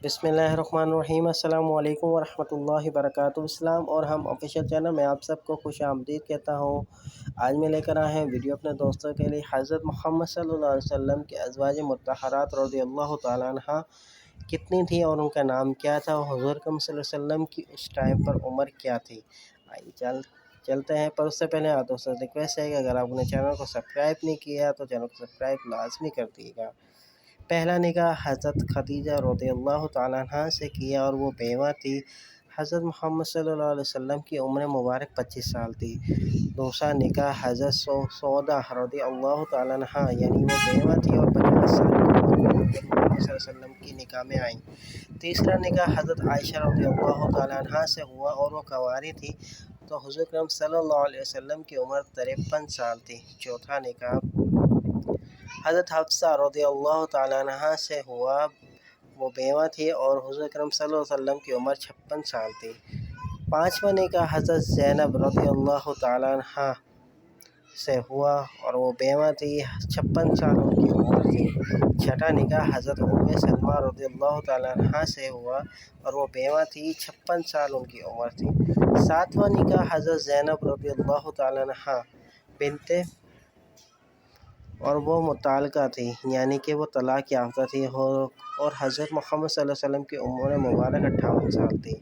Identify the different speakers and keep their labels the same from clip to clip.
Speaker 1: بسم اللہ الرحمن الرحیم۔ السلام علیکم ورحمۃ اللہ وبرکاتہ۔ اسلام اور ہم آفیشیل چینل میں آپ سب کو خوش آمدید کہتا ہوں۔ آج میں لے کر آئے ہیں ویڈیو اپنے دوستوں کے لیے۔ حضرت محمد صلی اللہ علیہ وسلم کے ازواج مطہرات رضی اللہ تعالیٰ عنہ کتنی تھیں اور ان کا نام کیا تھا، اور حضور اکرم صلی اللہ علیہ وسلم کی اس ٹائم پر عمر کیا تھی۔ آئیے چلتے ہیں، پر اس سے پہلے آپ دوستوں سے ریکویسٹ ہے کہ اگر آپ نے چینل کو سبسکرائب نہیں کیا تو چینل کو سبسکرائب لازمی کر دیجیے گا۔ پہلا نکاح حضرت خدیجہ رضی اللہ تعالیٰ عنہ سے کیا اور وہ بیوہ تھی۔ حضرت محمد صلی اللہ علیہ وسلم کی عمر مبارک 25 سال تھی۔ دوسرا نکاح حضرت سودا رضی اللہ تعالیٰ عنہ، یعنی وہ بیوہ تھی اور 50 سال کی عمر میں حضرت محمد صلی اللہ علیہ وسلم کی نکاح میں آئیں۔ تیسرا نکاح حضرت عائشہ رضی اللہ تعالیٰ عنہ سے ہوا اور وہ کنواری تھی تو حضور اکرم صلی اللہ علیہ وسلم کی عمر 53 سال تھی۔ چوتھا نکاح حضرت حفصہ رضی اللہ تعالیٰ عنہ سے ہوا، وہ بیوہ تھی اور حضور اکرم صلی اللہ علیہ وسلم کی عمر 56 سال تھی۔ پانچواں نکاح حضرت زینب رضی اللہ تعالیٰ عنہ سے ہوا اور وہ بیوہ تھی، 56 سال ان کی عمر تھی۔ چھٹا نکاح حضرت ام سلمہ رضی اللہ تعالیٰ عنہ سے ہوا اور وہ بیوہ تھی، 56 سال ان کی عمر تھی۔ ساتواں نکاح حضرت زینب رضی اللہ تعالیٰ عنہ بنت اور وہ مطلقہ تھی، یعنی کہ وہ طلاق یافتہ تھی، اور حضرت محمد صلی اللہ علیہ وسلم کی عمر مبارک 58 سال تھی۔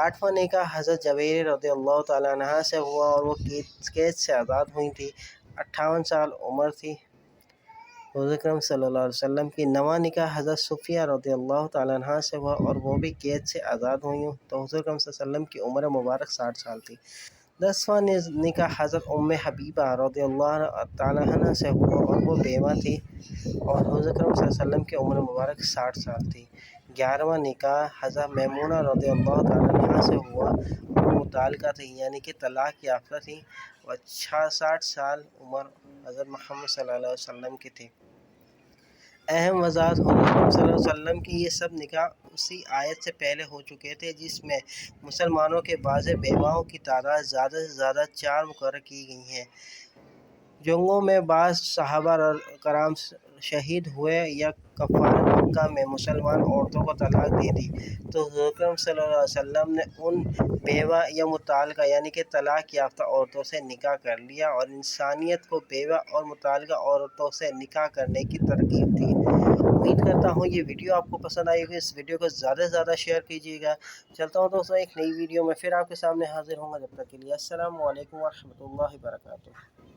Speaker 1: آٹھواں نکاح حضرت جویریہ رضی اللہ تعالیٰ عنہ سے ہوا اور وہ قید سے آزاد ہوئی تھی، 58 سال عمر تھی حضور اکرم صلی اللہ علیہ وسلم کی۔ نواں نکاح حضرت صفیہ رضی اللہ تعالیٰ عنہ سے ہوا اور وہ بھی قید سے آزاد ہوئی تو حضور اکرم صلی اللہ علیہ وسلم کی عمر مبارک 60 سال تھی۔ 10واں نکاح حضرت ام حبیبہ رضی اللہ تعالیٰ عنہ سے ہوا اور وہ بیوہ تھی اور حضور اکرم صلی اللہ علیہ وسلم کی عمر مبارک 60 سال تھی۔ 11واں نکاح حضرت میمونہ رضی اللہ تعالیٰ عنہ سے ہوا اور وہ مطلقہ تھی، یعنی کہ طلاق یافتہ تھی، اور 60 سال عمر حضرت محمد صلی اللہ علیہ وسلم کی تھی۔ اہم وضاحت: حضور اکرم صلی اللہ علیہ وسلم کی یہ سب نکاح اسی آیت سے پہلے ہو چکے تھے جس میں مسلمانوں کے بعض بیواؤں کی تعداد زیادہ سے زیادہ 4 مقرر کی گئی ہے۔ جنگوں میں بعض صحابہ کرام شہید ہوئے یا کفار مکہ میں مسلمان عورتوں کو طلاق دے دی تو حضور اکرم صلی اللہ علیہ وسلم نے ان بیوہ یا مطلقہ یعنی کہ طلاق یافتہ عورتوں سے نکاح کر لیا اور انسانیت کو بیوہ اور مطلقہ عورتوں سے نکاح کرنے کی ترغیب دی۔ امید کرتا ہوں یہ ویڈیو آپ کو پسند آئی ہوگی۔ اس ویڈیو کو زیادہ سے زیادہ شیئر کیجیے گا۔ چلتا ہوں دوستوں، ایک نئی ویڈیو میں پھر آپ کے سامنے حاضر ہوں گا۔ جب تک کے لیے السلام علیکم ورحمۃ اللہ وبرکاتہ۔